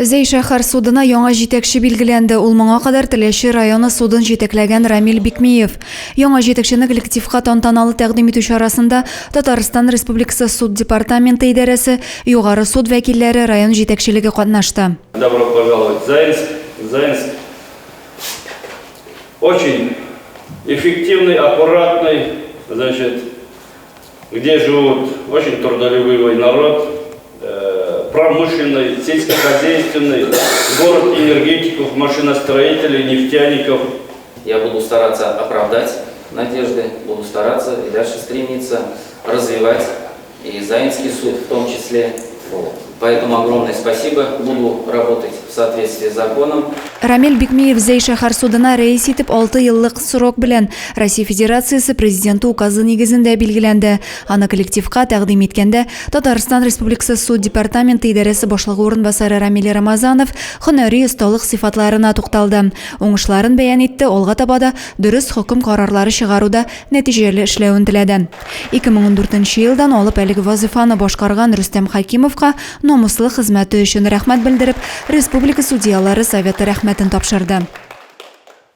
Зәй шәһәр судына яңа җитәкче билгеләнде. Ул моңа кадәр Теләче районы судын җитәкләгән Рамил Бикмиев. Яңа җитәкчене коллективка тантаналы тәкъдим итү чарасында Татарстан Республикасы суд департаменты идарәсе, югары суд вәкилләре, район җитәкчелеге катнашты. Добро пожаловать в Заинск. Заинск очень эффективный, аккуратный, значит, где живут очень трудолюбивый народ, промышленный, сельскохозяйственный, город энергетиков, машиностроителей, нефтяников. Я буду стараться оправдать надежды, буду стараться и дальше стремиться развивать и Заинский суд в том числе. Поэтому огромное спасибо, буду работать в соответствии с законом. Рамил Бикмиев Зәй шәһәр судына рәис итеп 6 еллык срок белән Россия Федерациясе президенты указы нигезендә билгеләнде. Аны коллективка тәкъдим иткәндә Татарстан Республикасы суд департаменты идарәсе башлыгы урынбасары Рамил Рамазанов һөнәри осталык сыйфатларына тукталды. Уңышларын бәян итте, алга таба да дөрес хөкем карарлары чыгаруда нәтиҗәле эшләвен теләде. 2014 елдан алып әлеге вазифаны башкарган Рөстәм Хакимовка намуслы хезмәте өчен рәхмәт белдереп, Республика судьялары советы рәхмәтен тапшырды.